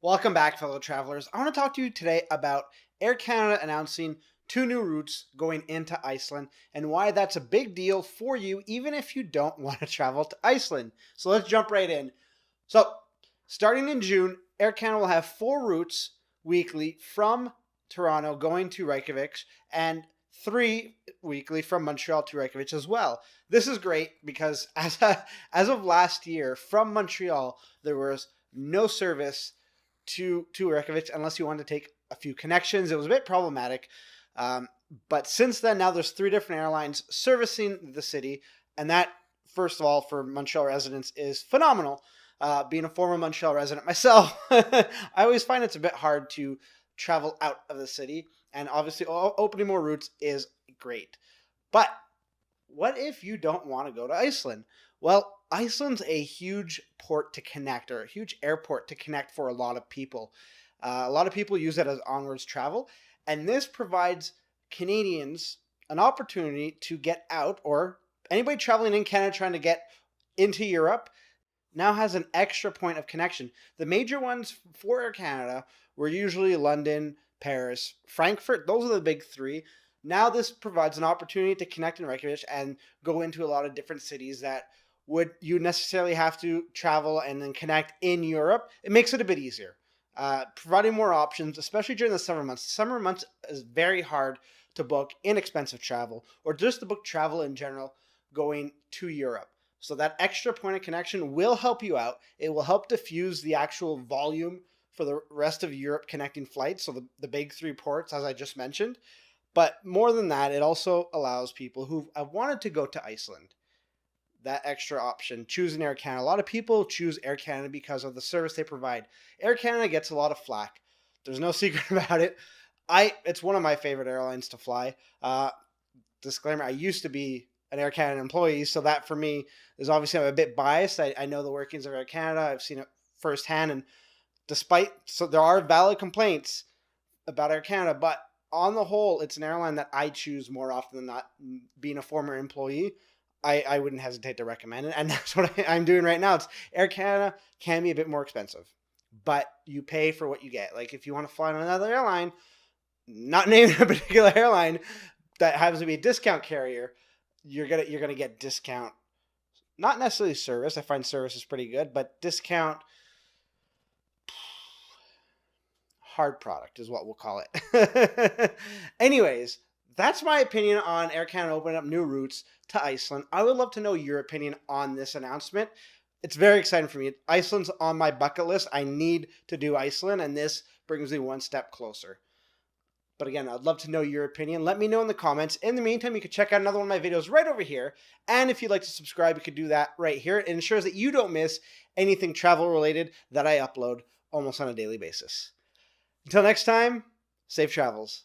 Welcome back, fellow travelers. I want to talk to you today about Air Canada announcing two new routes going into Iceland and why that's a big deal for you, even if you don't want to travel to Iceland. So let's jump right in. So, starting in June, Air Canada will have four routes weekly from Toronto going to Reykjavik and three weekly from Montreal to Reykjavik as well. This is great because as of last year, from Montreal, there was no service to Reykjavik unless you wanted to take a few connections. It was a bit problematic. But since then, now there's three different airlines servicing the city. And that, first of all, for Montreal residents is phenomenal. Being a former Montreal resident myself, I always find it's a bit hard to travel out of the city. And obviously, opening more routes is great. But what if you don't want to go to Iceland? Well, Iceland's a huge port to connect, or a huge airport to connect for a lot of people. A lot of people use it as onwards travel, and this provides Canadians an opportunity to get out, or anybody traveling in Canada trying to get into Europe now has an extra point of connection. The major ones for Air Canada were usually London, Paris, Frankfurt. Those are the big three. Now this provides an opportunity to connect in Reykjavik and go into a lot of different cities that would you necessarily have to travel and then connect in Europe. It makes it a bit easier. Providing more options, especially during the summer months. Summer months is very hard to book inexpensive travel or just to book travel in general going to Europe. So that extra point of connection will help you out. It will help diffuse the actual volume for the rest of Europe connecting flights. So the big three ports, as I just mentioned. But more than that, it also allows people who have wanted to go to Iceland that extra option, choosing Air Canada. A lot of people choose Air Canada because of the service they provide. Air Canada gets a lot of flack. There's no secret about it. It's one of my favorite airlines to fly. Disclaimer, I used to be an Air Canada employee, so that for me is obviously I'm a bit biased. I know the workings of Air Canada. I've seen it firsthand, and so there are valid complaints about Air Canada, but on the whole, it's an airline that I choose more often than not. Being a former employee, I wouldn't hesitate to recommend it. And that's what I'm doing right now. It's Air Canada can be a bit more expensive, but you pay for what you get. Like if you want to fly on another airline, not naming a particular airline that happens to be a discount carrier, you're gonna get discount. Not necessarily service. I find service is pretty good, but discount hard product is what we'll call it. Anyways, that's my opinion on Air Canada opening up new routes to Iceland. I would love to know your opinion on this announcement. It's very exciting for me. Iceland's on my bucket list. I need to do Iceland, and this brings me one step closer. But again, I'd love to know your opinion. Let me know in the comments. In the meantime, you can check out another one of my videos right over here. And if you'd like to subscribe, you could do that right here. It ensures that you don't miss anything travel related that I upload almost on a daily basis. Until next time, safe travels.